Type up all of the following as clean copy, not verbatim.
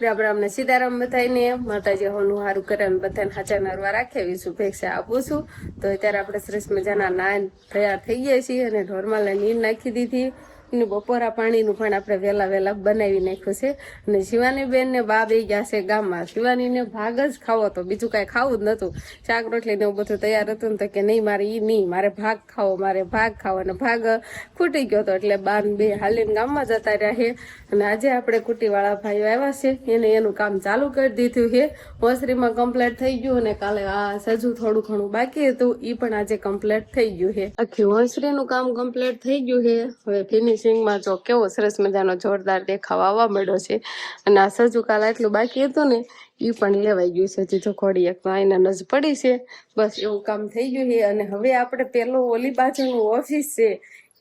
રામને સીતારામ બધાને માતાજી હોનું હારું કરે ને બધાને હાચા નરવા રાખે એવી શુભેચ્છા આપું છું. તો અત્યારે આપણે સરસ મજાના નાન તૈયાર થઈ ગયા છીએ અને ઢોરમાં નીર નાખી દીધી અને બપોરા પાણીનું પણ આપણે વહેલા બનાવી નાખ્યું છે. અને શિવાની બેન ને બા બે ગયા છે ગામમાં. શિવાનીને ભાગ જ ખાવો હતો, બીજું કાંઈ ખાવું જ નતું. શાક રોટલી ને એવું બધું તૈયાર હતું ને તો કે નહીં મારે ઈ નહીં, મારે ભાગ ખાવો અને ભાગ ખૂટી ગયો હતો એટલે બા બે હાલીને ગામમાં જતા રહ્યા છે. અને આજે આપણે કુટીવાળા ભાઈઓ આવ્યા છે એને એનું કામ ચાલુ કરી દીધું છે. ઓસરીમાં કમ્પ્લીટ થઈ ગયું અને કાલે આ સજુ થોડું ઘણું બાકી હતું એ પણ આજે કમ્પ્લીટ થઈ ગયું છે. આખી ઓસરીનું કામ કમ્પ્લીટ થઈ ગયું છે. હવે ફિનિશિંગમાં જો કેવો સરસ મજાનો જોરદાર દેખાવ આવવા મળ્યો છે. અને આ સજુ કાલે એટલું બાકી હતું ને એ પણ લેવાઈ ગયું છે. હજી તો ઘોડી એક આઈને નજ પડી છે. બસ એવું કામ થઈ ગયું છે. અને હવે આપણે પેલો ઓલી બાજુનું ઓફિસ છે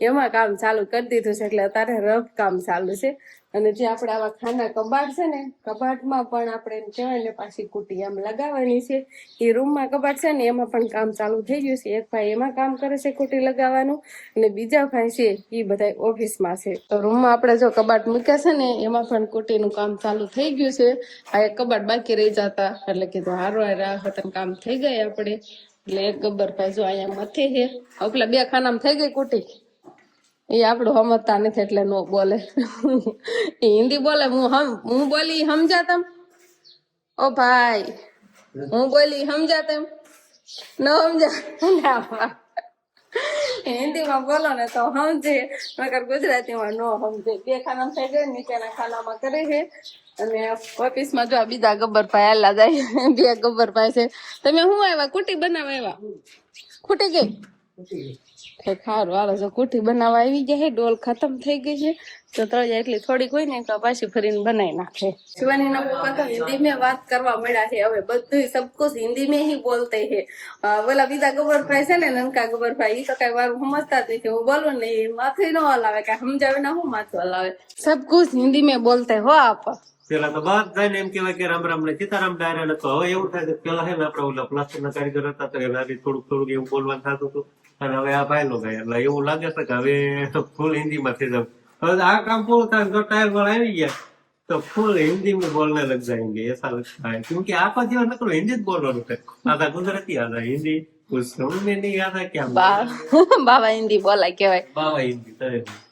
એમાં કામ ચાલુ કરી દીધું છે એટલે અત્યારે રફ કામ ચાલુ છે. અને જે આપણે આવા ખાના કબાટ છે ને કબાટમાં પણ આપણે એમ કહેવાય ને પાછી કુટી આમ લગાવવાની છે. એ રૂમમાં કબાટ છે ને એમાં પણ કામ ચાલુ થઈ ગયું છે. એક ભાઈ એમાં કામ કરે છે કુટી લગાવવાનું અને બીજા ભાઈ છે એ બધા ઓફિસમાં છે. તો રૂમમાં આપણે જો કબાટ મૂક્યા છે ને એમાં પણ કુટીનું કામ ચાલુ થઈ ગયું છે. આ એક કબાટ બાકી રહી જતા એટલે કીધું હારો વતન કામ થઈ ગઈ આપણે. એટલે એક ગબ્બર ભાઈ જો અહીંયા મથે છે. પેલા બે ખાનામાં થઈ ગઈ કુટી. એ આપણું સમજતા નથી એટલે નો બોલે. એ હિન્દી બોલે, હું બોલી સમજાતમ? ઓ ભાઈ હું બોલી સમજાતમ? ન સમજા? હિન્દીમાં બોલો ને તો સમજે, મગર ગુજરાતીમાં નો સમજે. બે ખાના થઈ ગયા, નીચેના ખાનામાં કરે છે. અને ઓફિસમાં જો બીજા ગબ્બર ભાઈ હાલા જાય. બે ગબ્બર ભાઈ છે. તમે શું આવ્યા? કુટી બનાવવા આવ્યા? ખૂટી ગઈ? ખારું હાલો જો કુટી બનાવવા આવી જાય. ડોલ ખતમ થઈ ગઈ છે તો તળિયા એટલી થોડીક હોય ને તો પાછી ફરીને બનાવી નાખે. શિવાની ના પપ્પા તો હિન્દી में વાત કરવા મળ્યા છે. હવે બધું सब कुछ हिंदी में ही बोलते हैं. બોલા બીજા ગબ્બરભાઈ છે ને નનકા ગબ્બરભાઈ એ તો કઈ વાર સમજતા જ નથી. હું બોલું ને એ માથું ન હલાવે, કઈ સમજાવે ના હું માથું હલાવે. सब कुछ हिंदी में बोलते हो आप. પેલા તો બધા ને એમ કેવાય કે રામ રામ ને સીતારામ ડાયરા ને. તો હવે એવું થાય કે પેલા છે ને આપડે ઓલા પ્લાસ્ટિક ના કારીગર હતા તો એનાથી થોડુંક એવું બોલવાનું થતું હતું. અને હવે આ ભાઈ લોકો એટલે એવું લાગે છે કે હવે ફૂલ હિન્દી માં થઈ જાવ. હવે આ કામ પૂરું થાય જો ટાયર વાળા આવી ગયા तो फुल हिंदी में बोलने लग जाएंगे, ऐसा लगता है. क्योंकि आपका जीवन में तो हिंदी बोलવાનું છે. આધા ગુજરાતી આધા હિન્દી. कुछ समझ में नहीं आता क्या બાવા હિન્દી બોલાય કહેવાય. બાવા હિન્દી તો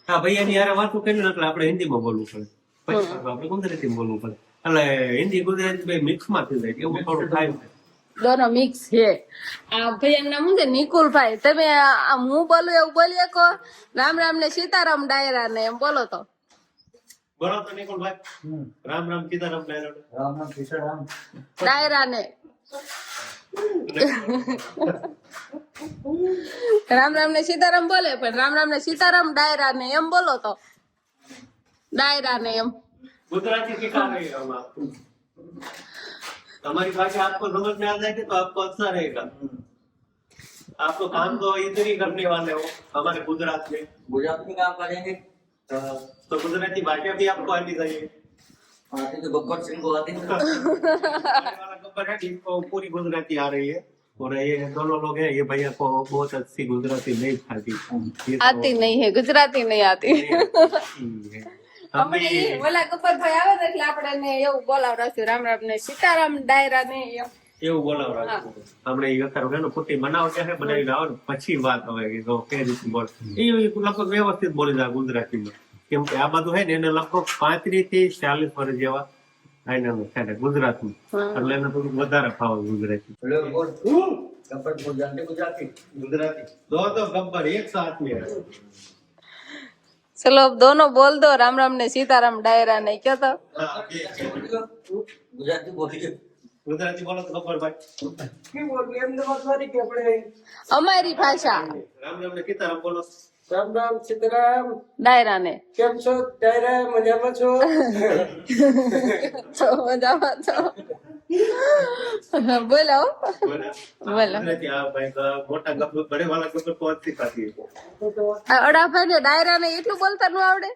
હા ભૈયા ની યાર વાતો કરી એટલે આપણે હિન્દીમાં બોલવું પડે, પછી આપણે ગુજરાતીમાં બોલવું પડે. એટલે હિન્દી ગુજરાતી બે મિક્સ માં થઈ જાય એવું થોડું થાય છે. દોનો મિક્સ છે. આ ભાઈ એમ નામ શું છે? નિકુલભાઈ. તમે હું બોલું એવું બોલી શકો? રામ રામ ને સીતારામ ડાયરા ને એમ બોલો તો બોલો તો નિકુલભાઈ. રામ રામ સીતારામ ડાયરા. રામ રામ સીતારામ ડાયરા ને રામ રામ ને સીતારામ બોલે પણ રામ રામ ને સીતારામ ડાયરા ને એમ બોલો તો ડાયરા ને એમ गुजराती सिखा रहे हैं हम आपको. हमारी भाषा आपको समझ में आ जाएगी तो आपको अच्छा रहेगा. आपको काम तो इधर ही करने वाले हो हमारे गुजरात में. गुजरात में काम करेंगे तो गुजराती भाषा भी आपको आनी चाहिए. आती तो गब्बर सिंह को आती है. वाला गब्बर है जिसको पूरी गुजराती आ रही है. और ये दोनों लोग हैं, ये भैया को बहुत अच्छी गुजराती नहीं आती. आती नहीं है, गुजराती नहीं आती. ઓલા ગબ્બરભાઈ આવે ને એટલે આપણે એને એવું બોલાવડાશું રામ રામ ને સીતારામ ડાયરા ને એવું બોલાવડાશું. આપણે એ અત્યારે એનો કુટી બનાવશે છે, બનાવીને આવે ને પછી વાત આવે કે જો કઈ રીતે બોલ. એ લગભગ વ્યવસ્થિત બોલી જાય ગુજરાતીમાં. કેમ કે આ બધું છે ને એને લગભગ 35 થી 40 વર્ષ જેવા આઈના છે ગુજરાતમાં. એટલે એને થોડું વધારે ફાવે ગુજરાતી. गब्बर बोल जानते गुजराती गुजराती दो तो गब्बर एक साथ में है. चलो अब दोनों बोल दो राम राम ने सीताराम डायरा ने क्यों तो गुजराती बोलिए. गुजराती बोलो तो गब्बर भाई. क्यों बोल रहे हैं? अहमदाबाद के अपने हमारी भाषा. राम राम ने સીતારામ બોલો. राम राम सीताराम डायरा ने કેમ છો? ડાયરા મજામાં છો? तो मजाમાં છો. बोलो बोलो. आ भाई का मोटा गब्बर बड़े वाला गब्बर को अच्छी खाती है. અડા ભાઈ ને ડાયરા ને એટલું બોલતા ન આવડે.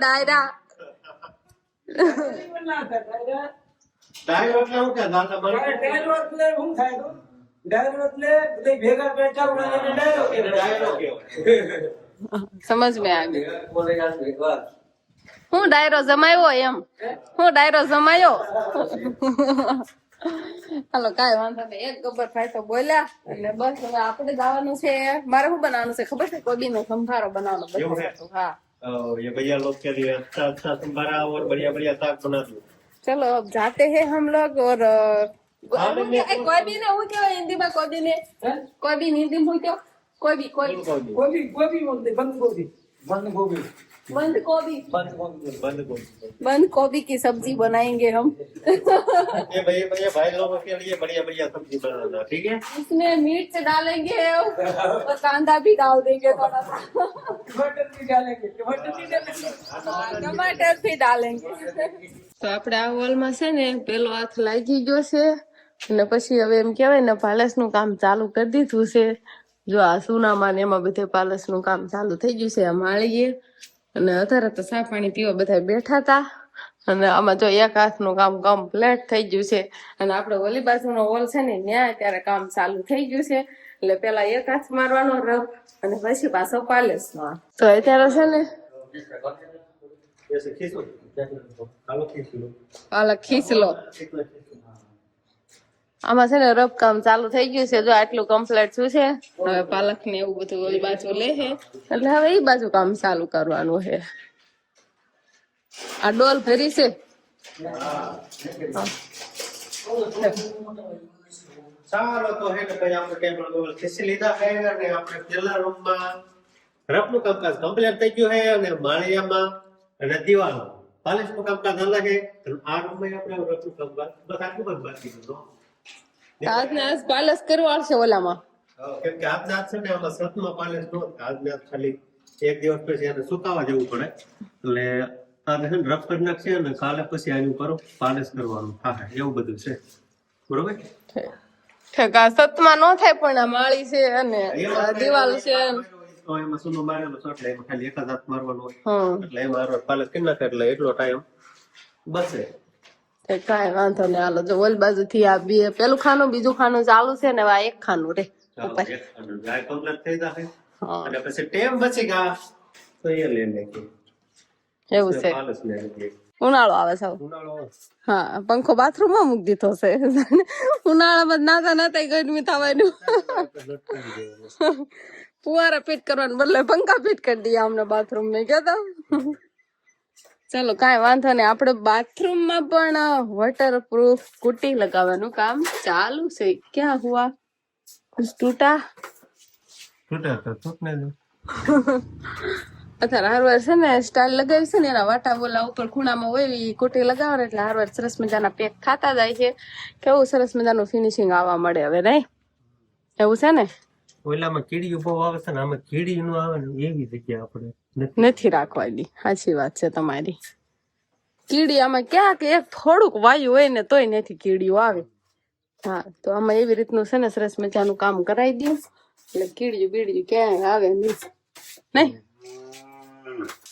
ડાયરા ડાયરો એટલે હું કે દાદા બરાબર. ડાયરો એટલે હું થાય તો ડાયરો એટલે બધા ભેગા બેઠા હોય એને ડાયરો ડાયરો કહેવાય. समझ में आ गया. બોલે યાર એક વાર હું ડાયરો જમાયો એમ હું ડાયરો જમાયો હાલો કાંઈ વાંધો નહીં એક ગબ્બરભાઈ તો બોલ્યા એટલે બસ હવે આપણે જવાનું છે મારે શું બનાવવાનું છે ખબર છે કોબીનો સંભારો બનાવવાનો એવું છે? બધું હા ये भैया लोग के लिए अच्छा अच्छा तुम्हारा और बढ़िया बढ़िया साग बना दो चलो अब जाते हैं हम लोग और कोई ने હું કેવાય હિન્દીમાં કોબી ને કોબી હિન્દી હું કયો કોબી કોબી गोभी गोभी बोलते बंद गोभी बंद गोभी बंद कोबी बंद गोभी बंद गोभी बंद कोबी की सब्जी बनाएंगे हम ये भैया भैया भाई लोगों के लिए बढ़िया बढ़िया सब्जी बनाना ठीक है इसमें मिर्च डालेंगे और कांदा भी डाल देंगे थोड़ा सा टमाटर भी डालेंगे टमाटर भी डालेंगे टमाटर भी डालेंगे તો આપણે આ હોલમાં છે ને પેલો હાથ લાગી ગયો છે અને પછી હવે એમ કહેવાય ને પાલસનું કામ ચાલુ કરી દીધું છે જો આ સુનામાં ને એમાં બધે પાલસનું કામ ચાલુ થઈ ગયું છે આ માળીએ અને અત્યારે તો ચા પાણી પીવા બધા બેઠા હતા અને આમાં જો એક હાથનું કામ કમ્પ્લીટ થઈ ગયું છે અને આપણે ઓલી બાજુનો હોલ છે ને ત્યાં અત્યારે કામ ચાલુ થઈ ગયું છે એટલે પેલા એક હાથ મારવાનો રફ અને પછી પાછો પાલસનો તો અત્યારે છે ને ऐसे खींचो आलू खींच लो પાલક ખીચલો આમાં છે ને રફ કામ ચાલુ થઈ ગયું છે જો આટલું કમ્પ્લીટ શું છે હવે પાલક ને એવું બધું ઓલી બાજુ લે છે એટલે હવે એ બાજુ કામ ચાલુ કરવાનું છે આ ડોલ ભરી છે ચાલો તો હે ને ભાઈ આપણે ટેબલ ગોલ ખીચી લીધા છે અને આપણે પેલા રૂમમાં રફનું કામકાજ કમ્પ્લીટ થઈ ગયું છે અને માળિયામાં અને દિવાલો પાલિશનું કામકાજ અલગ છે અને આ રૂમમાં આપણે રફનું કામકાજ બસ આટલું જ બાકી હતું આજને આજ પાલસ કરવા છે ઓલામાં કેમ કે આજના આજ છે ને આમાં સતમાં પાલિશ નો આજના આજ ખાલી એક દિવસ પછી એને સુકાવા જવું પડે એટલે આજે છે ને રફ કરી નાખશે અને કાલે પછી આનું કરો પાલિશ કરવાનું થાય એવું બધું છે બરોબર ઠેકા સતમાં નો થાય પણ આ માળી છે અને દિવાલ છે તો એમાં સુનો મારેલો છે એટલે એમાં ખાલી એક જ હાથ મારવાનો હોય હમ એટલે એમાં પાલસ કરી નાખે એટલે એટલો ટાઈમ બસે તે કાંઈ વાંધો નહીં હાલો જો ઓલી બાજુ થી આ બે પેલું ખાનું બીજું ખાનું ચાલુ છે ને હવે આ એક ખાનું રે ઉપર કમ્પ્લીટ થઈ જશે હા અને પછી ટેમ બચી ગયા તો એ લઈ નાખી એવું છે પાલસ લઈ નાખી ઉનાળો આવે છે ઉનાળો હા પંખો બાથરૂમ માં મૂકી દીધો છે ઉનાળામાં નાતા નાતા ગરમી થવાનું ફુવારા ફિટ કરવાનું બદલે પંખા ફિટ કરી દઈએ અમને બાથરૂમ में કહેતા ચાલો કાંઈ વાંધો નહીં આપણે બાથરૂમમાં પણ વોટરપ્રૂફ કુટી લગાવવાનું કામ ચાલુ છે ક્યાં હુઆ કુછ ટૂટા છૂટા તો છૂટને દો અત્યારે હારવાર છે ને સ્ટાઇલ લગાવી છે ને એના વાટા બોલા ઉપર ખૂણામાં હોય એ કુટી લગાવે એટલે હારવાર સરસ મજાના પેક ખાતા જાય છે કેવું સરસ મજાનું ફિનિશિંગ આવવા મળે હવે નહીં એવું છે ને ઓલામાં કીડીયું બહુ આવે છે ને આમાં કીડી નું આવે ને એવી જગ્યા આપણે નથી રાખવાની સાચી વાત છે તમારી કીડી આમાં ક્યાંક એક થોડુંક વાયુ હોય ને તોય નથી કીડીઓ આવે હા તો આમાં એવી રીતનું છે ને સરસ મજાનું કામ કરાવી દઉં એટલે કીડીયું બીડીયું ક્યાંય આવે નહીં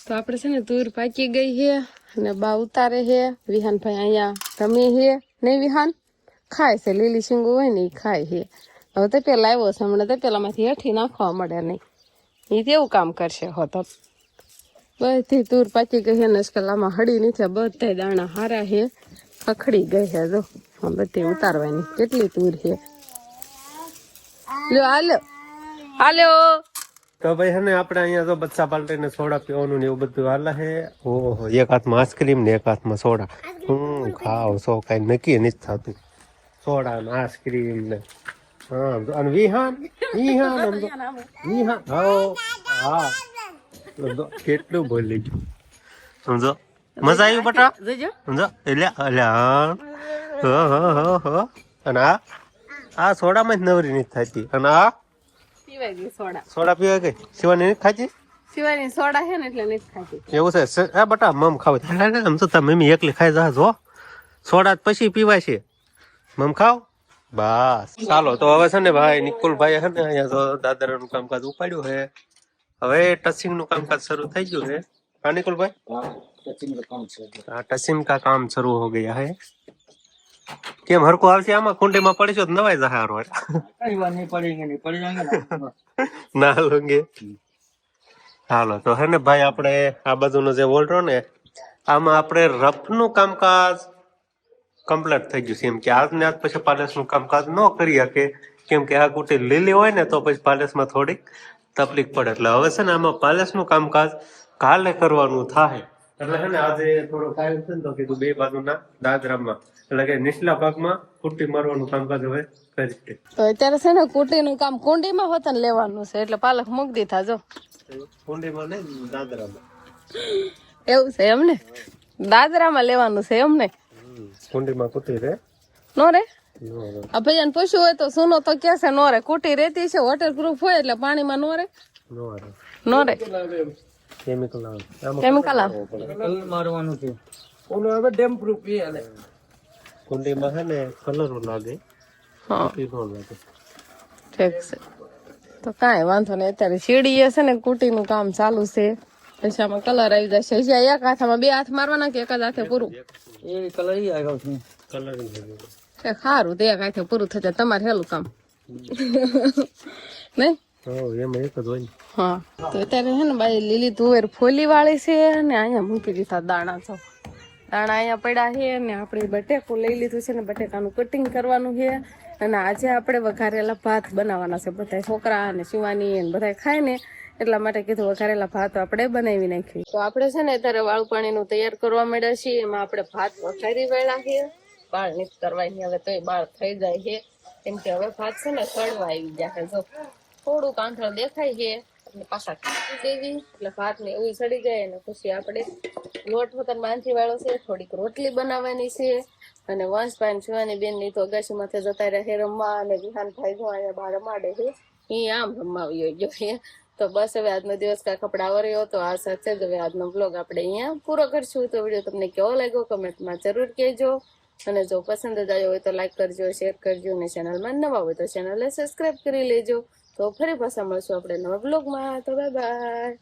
તો આપણે છે ને તુર પાકી ગઈ છે અને બા ઉતારે છે વિહાનભાઈ અહીંયા રમે છે નહીં વિહાન ખાય છે લીલી શીંગો હોય ને એ ખાય છે હવે તે પેલા આવ્યો છે હમણાં તે પેલામાંથી હેઠી નાખવા મળે નહીં એ તેવું કામ કરશે હોત બધી તુર પાકી ગઈ છે ને આજકાલમાં હળી નથી બધા દાણા હારા છે ખખડી ગઈ છે જો બધી ઉતારવાની કેટલી તુર છે લ્યો હાલો હાલો તો ભાઈ છે ને આપણે અહીંયા તો બચ્ચા પાલટીને સોડા પીવાનું ને એવું બધું હાલે છે ઓહો એક હાથમાં આઈસ્ક્રીમ ને એક હાથમાં સોડા ખાવ સો કઈ નક્કી નથી થતું સોડા ને આઈસ્ક્રીમ ને હા અને વિહાન વિહાન વિહાન હા કેટલું બોલી ગયું સમજો મજા આવી બટા સમજો એટલે અને આ સોડામાં જ નવરી નથી થતી અને આ પીવાય ગઈ સોડા સોડા પીવા ગઈ શિવાની નથી ખાતી સિવાયની સોડા છે ને એટલે નથી ખાતી એવું છે આ બટા મમ ખાવ આમ તો તમે મમ્મી એકલી ખાઈ જા જો સોડા પછી પીવાય છે મમ ખાવ બસ ચાલો તો હવે છે ને ભાઈ નિકુલભાઈ છે ને અહીંયા તો દાદરાનું કામકાજ ઉપાડ્યું છે હવે ટચિંગ નું કામકાજ શરૂ થઈ ગયું છે હા નિકુલભાઈ हाँ टसिम का काम शुरू हो गया है કેમ હરકો આવશે આમાં કુંડીમાં પડીશો તો નવાઈ જશે હારો कई बार नहीं पड़ेंगे नहीं पड़ जाएंगे ना ના લોંગે હાલો તો હે ને ભાઈ આપણે આ બાજુનો જે વોલ રહ્યો ને આમાં આપણે રફનું કામકાજ કમ્પ્લીટ થઈ ગયું છે. એમ કે આજને આજ પછી પાલસનું કામકાજ ન કરી શકે, કેમ કે આ કુટી લીલી હોય ને તો પછી પાલસમાં થોડીક તકલીફ પડે. એટલે હવે છે ને આમાં પાલસનું કામકાજ કાલે કરવાનું થાય. એટલે છે ને આજે થોડો ટાઈમ છે ને તો કીધું બે બાજુના દાદરામાં એટલે કે નીચલા ભાગમાં કુટ્ટી મારવાનું કામકાજ હવે કરી. તો અત્યારે છે ને કુટીનું કામ કુંડીમાં હોતન લેવાનું છે, એટલે પાલક મૂકી દીધા જો. કુંડીમાં નહીં, દાદરામાં. એવું છે એમને? દાદરામાં લેવાનું છે એમને? કુંડીમાં કુટી રે નો રે? આ ભૈયાને પૂછ્યું હોય તો સુનો તો કે છે નો રે. કુટી રેતી છે, વોટર પ્રૂફ હોય એટલે પાણીમાં નો રે. નો રે. કેમિકલ કેમિકલ મારવાનું છે ઓલો હવે ડેમ પ્રૂફ એ આલે કુંડીમાં છે ને કલર લાગે. હા નો લાગે. ઠીક છે. તો કાંઈ વાંધો નહીં. અત્યારે શેરડીએ છે ને કુટીનું કામ ચાલુ છે. પછી આમાં કલર આવી જશે. હજી એક હાથમાં બે હાથ મારવાના કે એક જ હાથે પૂરું? એ કલર ઈ આવ્યો છે કલર સારું તો એક હાથે પૂરું થઈ જાય. તમારે હેલું કામ નહીં? એમાં એક જ હોય ને. હા તો અત્યારે છે ને બાઈ લીલી તુવેર ફોલી વાળી છે ને અહીંયા મૂકી દીધા દાણા. તો દાણા અહીંયા પડ્યા છે ને આપણે બટેકું લઈ લીધું છે ને બટેકાનું કટિંગ કરવાનું છે. અને આજે આપણે વઘારેલા ભાત બનાવવાના છે. બધા છોકરા અને શિવાની અને બધા ખાય ને એટલા માટે કીધું વઘારેલા ભાત આપણે બનાવી નાખીએ. તો આપણે છે ને અત્યારે વાળું પાણીનું તૈયાર કરવા માંડ્યા છીએ. એમાં આપણે ભાત વઘારી વેળા છે. બાળ નથી કરવાની હવે, તો એ બાળ થઈ જાય છે કેમ કે હવે ભાત છે ને સળવા આવી જાય. જો થોડુંક આંધળ દેખાય છે એટલે પાછા કાપી દેવી એટલે ભાત ને એવું સડી જાય. અને પછી આપણે લોટ વતન બાંધી વાળો છે, થોડીક રોટલી બનાવવાની છે. અને વંશભાઈ શિવાની બેન ની તો અગાસી માથે જતા રહે રમવા. અને વિહાનભાઈ જો અહીંયા બહાર રમાડે છે, એ આમ રમાવી ગયો છે. તો બસ હવે આજનો દિવસ કા કપડા વર્યો તો આ સાથે જ હવે આજનો બ્લોગ આપણે અહીંયા પૂરો કરશું. તો વિડીયો તમને કેવો લાગ્યો કમેન્ટમાં જરૂર કહેજો. અને જો પસંદ જ આવ્યો હોય તો લાઈક કરજો, શેર કરજો. અને ચેનલમાં નવા હોય તો ચેનલને સબસ્ક્રાઈબ કરી લેજો. તો ફરી પાછા મળશું આપણે નવા બ્લોગમાં. તો બાય બાય.